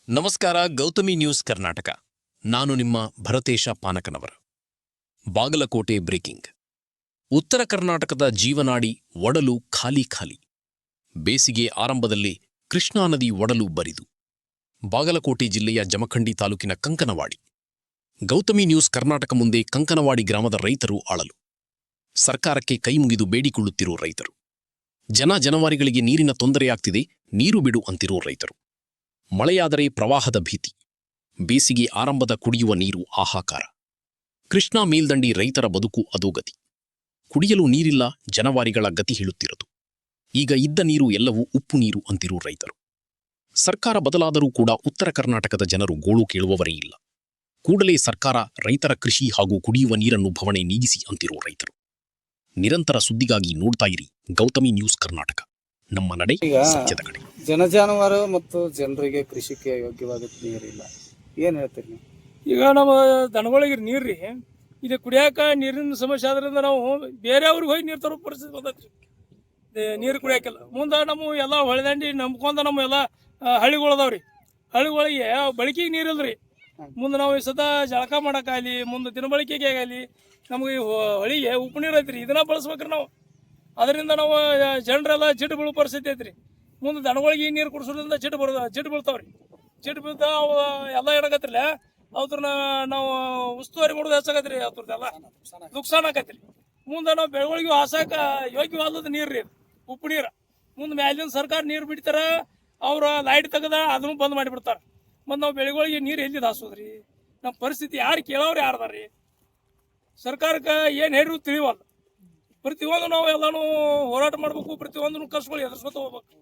ನಮಸ್ಕಾರ. ಗೌತಮಿ ನ್ಯೂಸ್ ಕರ್ನಾಟಕ. ನಾನು ನಿಮ್ಮ ಭರತೇಶ ಪಾನಕನವರ. ಬಾಗಲಕೋಟೆ ಬ್ರೇಕಿಂಗ್. ಉತ್ತರ ಕರ್ನಾಟಕದ ಜೀವನಾಡಿ ಒಡಲು ಖಾಲಿ ಖಾಲಿ. ಬೇಸಿಗೆ ಆರಂಭದಲ್ಲಿ ಕೃಷ್ಣಾ ನದಿ ಒಡಲು ಬರಿದು. ಬಾಗಲಕೋಟೆ ಜಿಲ್ಲೆಯ ಜಮಖಂಡಿ ತಾಲೂಕಿನ ಕಂಕನವಾಡಿ. ಗೌತಮಿ ನ್ಯೂಸ್ ಕರ್ನಾಟಕ ಮುಂದೆ ಕಂಕನವಾಡಿ ಗ್ರಾಮದ ರೈತರು ಆಳಲು. ಸರ್ಕಾರಕ್ಕೆ ಕೈಮುಗಿದು ಬೇಡಿಕೊಳ್ಳುತ್ತಿರುವ ರೈತರು. ಜನವರಿಗಳಿಗೆ ನೀರಿನ ತೊಂದರೆಯಾಗ್ತಿದೆ, ನೀರು ಬಿಡು ಅಂತಿರೋ ರೈತರು. ಮಳೆಯಾದರೆ ಪ್ರವಾಹದ ಭೀತಿ. ಬೇಸಿಗೆ ಆರಂಭದ ಕುಡಿಯುವ ನೀರು ಹಾಹಾಕಾರ. ಕೃಷ್ಣಾ ಮೇಲ್ದಂಡಿ ರೈತರ ಬದುಕು ಅಧೋಗತಿ. ಕುಡಿಯಲು ನೀರಿಲ್ಲ, ಜನವಾರಿಗಳ ಗತಿ ಹೇಳುತ್ತಿರದು. ಈಗ ಇದ್ದ ನೀರು ಎಲ್ಲವೂ ಉಪ್ಪು ನೀರು ಅಂತಿರೋ ರೈತರು. ಸರ್ಕಾರ ಬದಲಾದರೂ ಕೂಡ ಉತ್ತರ ಕರ್ನಾಟಕದ ಜನರು ಗೋಳು ಕೇಳುವವರೇ ಇಲ್ಲ. ಕೂಡಲೇ ಸರ್ಕಾರ ರೈತರ ಕೃಷಿ ಹಾಗೂ ಕುಡಿಯುವ ನೀರನ್ನು ಭವಣೆ ನೀಗಿಸಿ ಅಂತಿರೋ ರೈತರು. ನಿರಂತರ ಸುದ್ದಿಗಾಗಿ ನೋಡ್ತಾ ಇರಿ ಗೌತಮಿ ನ್ಯೂಸ್ ಕರ್ನಾಟಕ. ನಮ್ಮ ನಡೆ ಸತ್ಯದ ಕಡೆ. ಜನಜಾನುವಾರು ಮತ್ತು ಜನರಿಗೆ ಕೃಷಿಗೆ ಯೋಗ್ಯವಾದ ನೀರಿಲ್ಲ. ಏನು ಹೇಳ್ತೀರಿ ನೀವು? ಈಗ ನಮ್ಮ ದನಗಳಿಗೆ ನೀರು ರೀ, ಇದು ಕುಡಿಯಾಕ ನೀರಿನ ಸಮಸ್ಯೆ ಆದ್ರಿಂದ ನಾವು ಬೇರೆಯವ್ರಿಗೆ ಹೋಗಿ ನೀರು ತರೋ ಪರಿಸ್ಥಿತಿ ಬಂದೈತಿ. ನೀರು ಕುಡಿಯಾಕಿಲ್ಲ. ಮುಂದೆ ನಮ್ಮ ಎಲ್ಲ ಹೊಳೆದಂಡಿ ನಂಬ್ಕೊಂಡ ನಮ್ಮ ಎಲ್ಲ ಹಳ್ಳಿಗಳು ಅದಾವ್ರಿ. ಹಳ್ಳಿಗಳಿಗೆ ಬಳಕೆಗೆ ನೀರು ಇಲ್ರಿ. ಮುಂದೆ ನಾವು ಸದಾ ಜಳಕ ಮಾಡೋಕ್ಕಾಗಲಿ, ಮುಂದೆ ದಿನಬಳಕೆಗೆ ಆಗಲಿ ನಮಗೆ ಹೊಳಿಗೆ ಉಪ್ಪು ನೀರು ಐತ್ರಿ. ಇದನ್ನ ಬಳಸ್ಬೇಕ್ರಿ ನಾವು. ಅದರಿಂದ ನಾವು ಜನರೆಲ್ಲ ಜಿಡ್ಡು ಬೀಳೋ ಪರಿಸ್ಥಿತಿ ಐತ್ರಿ. ಮುಂದೆ ದನಗಳಿಗೆ ಈ ನೀರು ಕುಡಿಸೋದ್ರಿಂದ ಜಿಡ್ಡು ಬೀಳ್ತಾವ್ರಿ. ಜಿಡ್ಡು ಬೀಳ್ತ ಅವು ಎಲ್ಲ ಏನಾಗತ್ತಿರಲ್ಲ, ಅವ್ರನ್ನ ನಾವು ಉಸ್ತುವಾರಿ ಮಾಡೋದು ಹೆಚ್ಚಾಗತ್ರಿ. ಅವ್ರದ್ದೆಲ್ಲ ನುಕ್ಸಾನ ಆಕತ್ರಿ. ಮುಂದೆ ನಾವು ಬೆಳೆಗಳಿಗೆ ಹಾಸಾಕ ಯೋಗ್ಯವಾದದ್ದು ನೀರು ರೀ, ಉಪ್ಪು ನೀರು. ಮುಂದೆ ಮ್ಯಾಲಿನ ಸರ್ಕಾರ ನೀರು ಬಿಡ್ತಾರ, ಅವ್ರ ಲೈಟ್ ತೆಗೆದ ಅದನ್ನು ಬಂದ್ ಮಾಡಿಬಿಡ್ತಾರೆ. ಮತ್ತು ನಾವು ಬೆಳೆಗಳಿಗೆ ನೀರು ಎಲ್ಲಿ ಹಾಸೋದ್ರಿ? ನಮ್ಮ ಪರಿಸ್ಥಿತಿ ಯಾರು ಕೇಳೋರು ಯಾರದಾರ್ರಿ? ಸರ್ಕಾರಕ್ಕೆ ಏನು ಹೇಳಿದ್ರು ತಿಳಿವಲ್ಲ. ಪ್ರತಿಯೊಂದು ನಾವು ಎಲ್ಲಾನು ಹೋರಾಟ ಮಾಡ್ಬೇಕು, ಪ್ರತಿಯೊಂದನ್ನು ಕಷ್ಟಗಳು ಎದುರಿಸ್ಕೊತ ಹೋಗ್ಬೇಕು.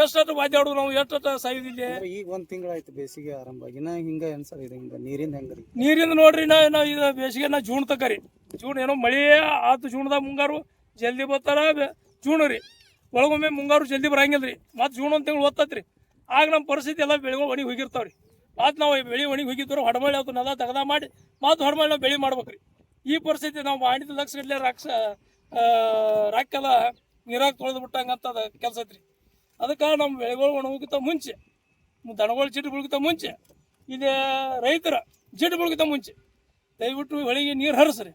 ಎಷ್ಟಷ್ಟು ವಾದ್ಯಾಡೋದು ನಾವು, ಎಷ್ಟಷ್ಟು ಸಾಯೋದಿಲ್ಲ. ಈಗ ಒಂದು ತಿಂಗಳಾಯ್ತು ಬೇಸಿಗೆ ಆರಂಭ, ಇನ್ನ ಹಿಂಗ ಏನ್ಸರ್ ಇದೆ? ಹಿಂಗ ನೀರಿಂದ ಹೆಂಗ್ರಿ? ನೀರಿಂದ ನೋಡ್ರಿ, ನಾವು ಇದು ಬೇಸಿಗೆ ಜೂನ್ ತಕ ರೀ. ಜೂನ್ ಏನೋ ಮಳೆ ಆತು. ಜೂನ್ದಾಗ ಮುಂಗಾರು ಜಲ್ದಿ ಬರ್ತಾರ. ಜೂನ್ ರೀ ಒಳಗೊಮ್ಮೆ ಮುಂಗಾರು ಜಲ್ದಿ ಬರಂಗಿಲ್ಲ ರೀ. ಮತ್ತು ಜೂನ್ ಒಂದು ತಿಂಗಳು ಓದ್ತತ್ರಿ. ಆಗ ನಮ್ಮ ಪರಿಸ್ಥಿತಿ ಎಲ್ಲ ಬೆಳೆಗಳು ಒಣಗಿ ಹೋಗಿರ್ತಾವ್ರಿ. ಮತ್ತು ನಾವು ಬೆಳೆ ಒಣಗಿ ಹೋಗಿದ್ರು ಹೊಡಮಳ್ಳಿ ಆಯ್ತು ನೆಲ ತೆಗೆದ ಮಾಡಿ ಮತ್ತು ಹೊಡಮಳ್ಳಿ ನಾವು ಬೆಳೆ ಮಾಡ್ಬೇಕ್ರಿ. ಈ ಪರಿಸ್ಥಿತಿ ನಾವು ಮಾಡಿದ ಲಕ್ಷ ಗಟ್ಟಲೆ ರಾಕೆಲ್ಲ ನೀರಾಗ ತೊಳೆದು ಬಿಟ್ಟಂಗಂತದ ಕೆಲಸ ಐತ್ರಿ. ಅದಕ್ಕೆ ನಮ್ಮ ಬೆಳೆಗಳು ಒಣಗೋಗಿಂತ ಮುಂಚೆ, ದನಗಳು ಜಿಡ್ಡು ಬೀಳ್ಗಿಂತ ಮುಂಚೆ, ಇಲ್ಲಿ ರೈತರ ಜಿಡ್ಡು ಬೀಳ್ಗಿಂತ ಮುಂಚೆ ದಯವಿಟ್ಟು ಹೊಳಿಗೆ ನೀರು ಹರಿಸ್ರಿ.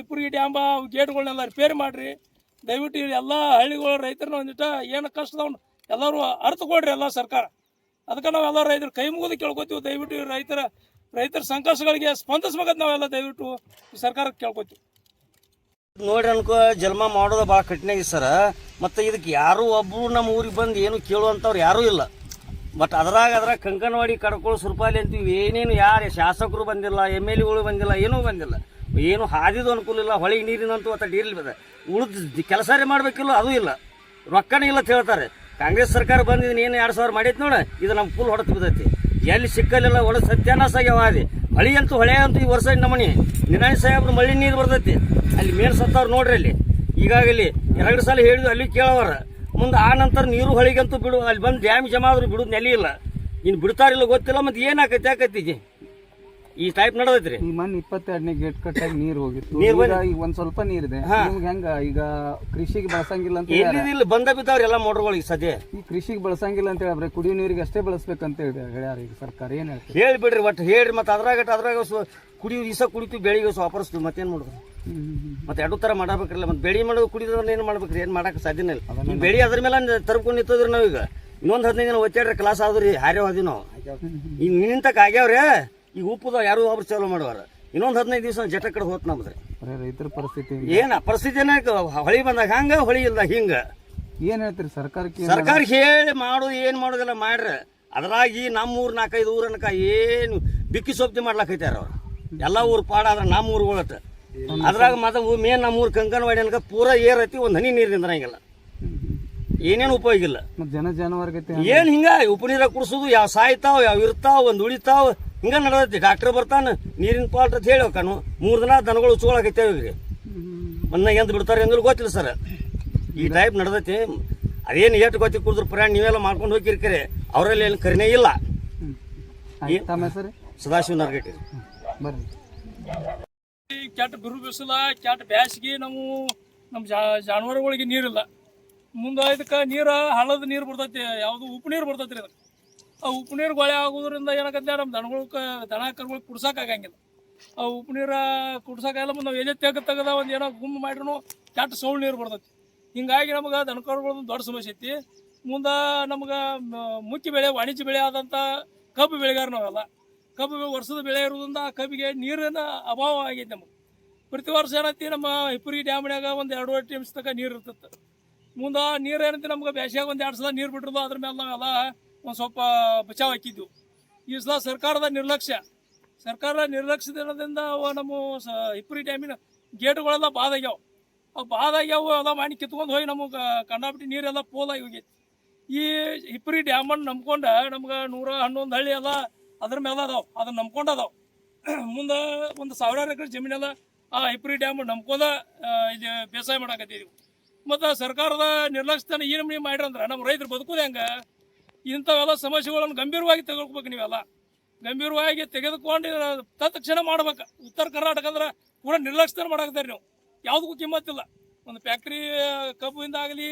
ಇಪ್ಪರಿಗೆ ಡ್ಯಾಂಬ ಗೇಟ್ಗಳನ್ನೆಲ್ಲ ರಿಪೇರಿ ಮಾಡಿರಿ. ದಯವಿಟ್ಟು ಎಲ್ಲ ಹಳ್ಳಿಗಳ ರೈತರನ್ನ ಒಂದಿಷ್ಟ ಏನು ಕಷ್ಟದವ್ನು ಎಲ್ಲರೂ ಅರ್ಥ ಕೊಡ್ರಿ ಎಲ್ಲ ಸರ್ಕಾರ. ಅದಕ್ಕೆ ನಾವೆಲ್ಲ ರೈತರು ಕೈ ಮುಗಿದು ಕೇಳ್ಕೊತೀವಿ. ದಯವಿಟ್ಟು ರೈತರ ಸಂಕಷ್ಟಗಳಿಗೆ ಸ್ಪಂದಿಸ್ಬೇಕಂತ ನಾವೆಲ್ಲ ದಯವಿಟ್ಟು ಸರ್ಕಾರಕ್ಕೆ ಕೇಳ್ಕೊತೀವಿ. ನೋಡ್ರಿ ಅನ್ಕೋ, ಜನ್ಮ ಮಾಡೋದು ಭಾಳ ಕಠಿಣ ಐತಿ ಸರ. ಮತ್ತು ಇದಕ್ಕೆ ಯಾರೂ ಒಬ್ಬರು ನಮ್ಮ ಊರಿಗೆ ಬಂದು ಏನು ಕೇಳುವಂಥವ್ರು ಯಾರೂ ಇಲ್ಲ. ಬಟ್ ಅದ್ರಾಗ ಕಂಕನವಾಡಿ ಕಡ್ಕೊಳ್ಳೋ ಸುರ್ಪಾಲಿ ಅಂತೀವಿ. ಏನೇನು ಯಾರು ಶಾಸಕರು ಬಂದಿಲ್ಲ, MLAಗಳು ಬಂದಿಲ್ಲ, ಏನೂ ಬಂದಿಲ್ಲ. ಏನು ಹಾದಿದು ಅನುಕೂಲ ಇಲ್ಲ. ಹೊಳಿಗೆ ನೀರಿನಂತೂ ಒತ್ತ ಡೀಲ್ ಬದ ಉಳಿದು ಕೆಲಸನೇ ಮಾಡಬೇಕಿಲ್ಲ, ಅದೂ ಇಲ್ಲ. ರೊಕ್ಕನೇ ಇಲ್ಲ ಅಂತ ಹೇಳ್ತಾರೆ. ಕಾಂಗ್ರೆಸ್ ಸರ್ಕಾರ ಬಂದಿದ್ದು ಏನು 2000 ಮಾಡೈತಿ ನೋಡ, ಇದು ನಮ್ಮ ಫುಲ್ ಹೊಡೆತು ಬಿದ್ದೈತಿ. ಎಲ್ಲಿ ಸಿಕ್ಕಲಿಲ್ಲ, ಒಳ್ಳೆ ಸತ್ಯಾನಾಶ ಆಗ್ಯಾವಾದಿ. ಹೊಳೆ ಅಂತೂ ಈ ವರ್ಷ ನಮ್ಮನಿ ನಿರಾಣಿ ಸಾಹೇಬ್ರು ಮಳ್ಳಿ ನೀರು ಬರ್ತೈತಿ. ಅಲ್ಲಿ ಮೇನ್ ಸತ್ತವ್ರು ನೋಡ್ರಿ. ಅಲ್ಲಿ ಈಗಾಗಲಿ 2 ಸಲ ಹೇಳಿದ್ವಿ, ಅಲ್ಲಿ ಕೇಳೋರ. ಮುಂದೆ ಆ ನಂತರ ನೀರು ಹೊಳಿಗಂತೂ ಬಿಡು, ಅಲ್ಲಿ ಬಂದು ಡ್ಯಾಮ್ ಜಮಾ ಆದ್ರೂ ಬಿಡೋದು ನೆಲೆ ಇಲ್ಲ. ಇನ್ನು ಬಿಡ್ತಾರಿಲ್ಲ ಗೊತ್ತಿಲ್ಲ. ಮತ್ತು ಏನಾಕೈತಿ ಈ ಟೈಪ್ ನಡೆದೈತ್ರಿ. ಈ ಮನ್ 22ನೇ ಗೇಟ್ ಕಟ್ಟಾಗಿ ನೀರು ಹೋಗಿತ್ತು. ಈಗ ಒಂದ್ ಸ್ವಲ್ಪ ನೀರಿದೆ. ಹೆಂಗ ಈಗ ಕೃಷಿಗೆ ಬಳಸಂಗಿಲ್ಲ ಅಂತ ಇಲ್ಲ ಬಂದ ಬಿದ್ದಾವ್ರಿ ಎಲ್ಲ ಮೋಟರ್ಗಳಿಗೆ ಸದ್ಯ. ಈ ಕೃಷಿಗೆ ಬಳಸಂಗಿಲ್ಲ ಅಂತ ಹೇಳಿದ್ರೆ ಕುಡಿಯೋ ನೀರಿಗೆ ಅಷ್ಟೇ ಬಳಸ್ಬೇಕಂತ ಹೇಳ್ಯಾರ ಈಗ ಸರ್ಕಾರ. ಏನ್ ಹೇಳ್ತಾರೆ? ಹೇಳ್ಬಿಡ್ರಿ, ಒಟ್ಟು ಹೇಳ್ರಿ. ಮತ್ತೆ ಅದ್ರಾಗ ಕುಡಿಯೋ ದಿವಸ ಕುಡಿತೀವಿ, ಬೆಳಿಗ್ಗೆ ವಾಪರಿಸ್ತೀವಿ. ಮತ್ತೇನ್ ಮಾಡುದು? ಮತ್ತೆ 2 ಥರ ಮಾಡಬೇಕ್ರಲ್ಲ. ಮತ್ತೆ ಬೆಳಿ ಮಾಡೋದು ಕುಡಿದ್ರೆ ಏನ್ ಮಾಡ್ಬೇಕ್ರಿ? ಏನ್ ಮಾಡಕ್ ಸಾಧ್ಯನೇ ಇಲ್ಲ. ಬೆಳಿ ಅದ್ರ ಮೇಲೆ ತರ್ಕೊಂಡು ನಿಂತದ್ರಿ ನಾವೀಗ. ಇನ್ನೊಂದು 15 ದಿನ ಒಚ್ಚಾಡ್ರಿ ಕ್ಲಾಸ್ ಆದ್ರಿ, ಹಾರ್ಯಾವ ಅದಿ ನಾವು. ಈಗ ನಿಂತಕ್ ಆಗ್ಯಾವ್ರಿ. ಈಗ ಉಪ್ಪುದ ಯಾರು ಒಬ್ರು ಚಾಲು ಮಾಡುವಾರ. ಇನ್ನೊಂದು 15 ದಿವಸ ಜಟ ಕಡೆ ಹೋತ್ ನಮ್ದ್ರಿ. ರೈತರ ಪರಿಸ್ಥಿತಿ ಏನ ಪರಿಸ್ಥಿತಿನ ಹೊಳಿ ಬಂದಾಗ ಹಂಗ, ಹೊಳಿ ಇಲ್ದಾಗ ಹಿಂಗ. ಏನ್ ಹೇಳ್ತೀರಿ ಸರ್ಕಾರಕ್ಕೆ? ಸರ್ಕಾರ ಹೇಳಿ ಮಾಡೋದು ಏನ್ ಮಾಡೋದಿಲ್ಲ ಮಾಡ್ರಿ. ಅದ್ರಾಗಿ ನಮ್ಮೂರ್ 4-5 ಊರನಕ ಏನು ಬಿಕ್ಕಿ ಸೊಪ್ತಿ ಮಾಡ್ಲಾಕೈತಾರ ಅವ್ರು. ಎಲ್ಲ ಊರು ಪಾಡ ಆದ್ರ ನಮ್ಮ ಊರುಗಳತ್ತ. ಅದ್ರಾಗ ಮತ್ತೆ ಮೇನ್ ನಮ್ಮೂರು ಕಂಕನವಾಡಿ ಅನ್ಕ ಪೂರಾ ಏರೈತಿ. ಒಂದು ಹನಿ ನೀರು ನಿಂದ್ರಂಗಿಲ್ಲ, ಏನೇನು ಉಪಯೋಗ ಇಲ್ಲ. ಜಾನುವಾರಿಗೆ ಏನ್ ಹಿಂಗ ಉಪ್ಪು ನೀರ ಕುಡಿಸೋದು, ಯಾವ ಸಾಯ್ತಾವ, ಯಾವ ಇರ್ತಾವ, ಒಂದು ಉಳಿತಾವ, ಹಿಂಗ ನಡೆದೈತಿ. ಡಾಕ್ಟರ್ ಬರ್ತಾನ ನೀರಿನ ಪಾಲ್ಟ್ ಅಂತ ಹೇಳಿ ಹೋಗಾನು. 3 ದಿನ ದನಗಳು ಉಚ್ಕೊಳಕೈತೇವ್ರಿ. ಮನ್ನಾಗ ಎಂತ ಬಿಡ್ತಾರೆ ಎಂದ್ರು ಗೊತ್ತಿಲ್ಲ ಸರ್. ಈ ಟೈಪ್ ನಡೆದೈತಿ. ಅದೇನು ಏಟು ಗೊತ್ತಿ ಕುಡಿದ್ರು ಪ್ರಯಾಣ ನೀವೆಲ್ಲ ಮಾಡ್ಕೊಂಡು ಹೋಗಿರ್ಕರೆ ಅವರಲ್ಲಿ ಏನು ಕರಿನೇ ಇಲ್ಲ. ಸದಾಶಿವ ನರ್ಗಟ್ಟಿ. ಕೆಟ್ಟ ಬಿರು ಬಿಸಿಲ, ಕೆಟ್ಟ ಬ್ಯಾಸಿಗೆ, ನಮ್ಮ ಜಾನುವಾರುಗಳಿಗೆ ನೀರಿಲ್ಲ. ಮುಂದೆ ಇದಕ್ಕೆ ನೀರು ಹಳ್ಳದ ನೀರು ಬರ್ತೈತಿ, ಯಾವುದು ಉಪ್ಪು ನೀರು ಬರ್ತೈತಿ ರೀ. ಅದಕ್ಕೆ ಆ ಉಪ್ಪು ನೀರು ಗೊಳೆ ಆಗೋದ್ರಿಂದ ಏನಾಗತ್ತೆ ನಮ್ಮ ದನ ಕರುಗಳು ಕುಡ್ಸೋಕ್ಕಾಗಂಗಿಲ್ಲ. ಆ ಉಪ್ಪು ನೀರು ಕುಡ್ಸೋಕ್ಕಾಗಲ್ಲ. ನಾವು ಎಲೆ ತೆಗೆದ ಒಂದು ಏನೋ ಗುಮ್ಮ ಮಾಡ್ರೂ ಕೆಟ್ಟ ಸೌಳು ನೀರು ಬರ್ತೈತಿ. ಹಿಂಗಾಗಿ ನಮ್ಗೆ ದನ ಕರುಗಳದ್ದು ದೊಡ್ಡ ಸಮಸ್ಯೆ ಐತಿ. ಮುಂದೆ ನಮ್ಗೆ ಮುಖ್ಯ ಬೆಳೆ ವಾಣಿಜ್ಯ ಬೆಳೆ ಆದಂಥ ಕಬ್ಬು ಬೆಳೆಗಾರ ನಾವೆಲ್ಲ. ಕಬ್ಬು ವರ್ಷದ ಬೆಳೆ ಇರೋದ್ರಿಂದ ಆ ಕಬ್ಬಿಗೆ ನೀರಿನ ಅಭಾವ ಆಗೈತೆ ನಮಗೆ. ಪ್ರತಿ ವರ್ಷ ಏನೈತಿ ನಮ್ಮ ಹಿಪ್ಪುರಿ ಡ್ಯಾಮ್ನಾಗ ಒಂದು 2 TMC ತನಕ ನೀರು ಇರ್ತೈತೆ. ಮುಂದೆ ನೀರು ಏನೈತಿ ನಮ್ಗೆ ಬೇಸಿಯಾಗ ಒಂದು 2 ಸಲ ನೀರು ಬಿಟ್ಟಿರೋದು. ಅದ್ರ ಮೇಲೆ ನಾವೆಲ್ಲ ಒಂದು ಸ್ವಲ್ಪ ಬಚಾವ್ ಹಾಕಿದ್ವು. ಈ ಸಲ ಸರ್ಕಾರದ ನಿರ್ಲಕ್ಷ್ಯದಿಂದ ನಮ್ಮ ಹಿಪ್ಪುರಿ ಡ್ಯಾಮಿನ ಗೇಟ್ಗಳೆಲ್ಲ ಬಾದಾಗ್ಯಾವ. ಅವು ಬಾದಾಗ್ಯಾವು ಎಲ್ಲ ಮಾಡಿ ಕಿತ್ಕೊಂಡು ಹೋಗಿ ನಮಗೆ ಕಂಡಾಬಿಟ್ಟು ನೀರೆಲ್ಲ ಪೋಲಾಗಿ ಹೋಗೈತಿ. ಈ ಹಿಪ್ಪುರಿ ಡ್ಯಾಮನ್ನು ನಂಬ್ಕೊಂಡು ನಮ್ಗೆ 111 ಹಳ್ಳಿ ಎಲ್ಲ ಅದ್ರ ಮೇಲೆ ಅದಾವೆ. ಅದನ್ನ ನಂಬ್ಕೊಂಡು ಅದಾವೆ. ಮುಂದೆ ಒಂದು 1000 ಎಕರೆ ಜಮೀನೆಲ್ಲ ಆ ಹಿಪ್ಪುರಿ ಡ್ಯಾಮ್ ನಂಬ್ಕೊಂಡ ಇದು ಬೇಸಾಯ ಮಾಡಾಕತ್ತಿದ್ವಿ. ಮತ್ತು ಸರ್ಕಾರದ ನಿರ್ಲಕ್ಷ್ಯನ ಈ ನಮೂನಿ ಮಾಡ್ರಂದ್ರೆ ನಮ್ಮ ರೈತರು ಬದುಕೋದು ಹೆಂಗೆ? ಇಂಥವೆಲ್ಲ ಸಮಸ್ಯೆಗಳನ್ನು ಗಂಭೀರವಾಗಿ ತೆಗೆದುಕೋಬೇಕು. ನೀವೆಲ್ಲ ಗಂಭೀರವಾಗಿ ತೆಗೆದುಕೊಂಡು ತತ್ಕ್ಷಣ ಮಾಡ್ಬೇಕು. ಉತ್ತರ ಕರ್ನಾಟಕ ಅಂದ್ರೆ ಪೂರ ನಿರ್ಲಕ್ಷ್ಯ ಮಾಡಾಕತ್ತಾರೆ ನೀವು. ಯಾವುದಕ್ಕೂ ಕಿಮ್ಮತ್ತಿಲ್ಲ. ಒಂದು ಫ್ಯಾಕ್ಟ್ರಿ ಕಬ್ಬಿಂದ ಆಗಲಿ,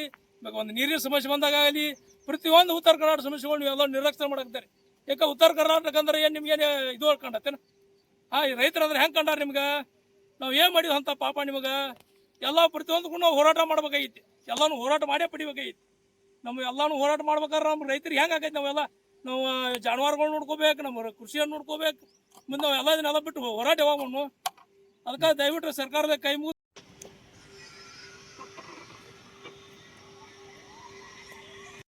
ಒಂದು ನೀರಿನ ಸಮಸ್ಯೆ ಬಂದಾಗಲಿ, ಪ್ರತಿಯೊಂದು ಉತ್ತರ ಕರ್ನಾಟಕ ಸಮಸ್ಯೆಗಳು ನೀವೆಲ್ಲ ನಿರ್ಲಕ್ಷ್ಯ ಮಾಡಾಕತ್ತಾರೆ. ಯಾಕೆ ಉತ್ತರ ಕರ್ನಾಟಕ ಅಂದ್ರೆ ಏನು ನಿಮ್ಗೇನು ಇದು ಕಂಡತ್ತೇನ? ಈ ರೈತರು ಅಂದ್ರೆ ಹೆಂಗೆ ಕಂಡಾರ ನಿಮ್ಗೆ? ನಾವು ಏನು ಮಾಡಿದ್ವಿ ಅಂತ ಪಾಪ ನಿಮಗೆ? ಎಲ್ಲ ಪ್ರತಿಯೊಂದಕ್ಕೂ ನಾವು ಹೋರಾಟ ಮಾಡ್ಬೇಕಾಗಿತ್ತು. ಎಲ್ಲನೂ ಹೋರಾಟ ಮಾಡೇ ಪಡಿಬೇಕಾಗಿತ್ತು. ನಮ್ಮ ಎಲ್ಲನೂ ಹೋರಾಟ ಮಾಡ್ಬೇಕಾದ್ರೆ ನಮ್ಮ ರೈತರಿಗೆ ಹೆಂಗೆ ಆಗೈತೆ? ನಾವು ಜಾನುವಾರುಗಳು ನೋಡ್ಕೋಬೇಕು, ನಮ್ಮ ಕೃಷಿಯನ್ನು ನೋಡ್ಕೋಬೇಕು. ಮುಂದೆ ನಾವು ಎಲ್ಲ ಇದನ್ನೆಲ್ಲ ಬಿಟ್ಟು ಹೋರಾಟ ಯಾವಾಗ? ಅದಕ್ಕೆ ದಯವಿಟ್ಟು ಸರ್ಕಾರದ ಕೈ ಮುಗಿದು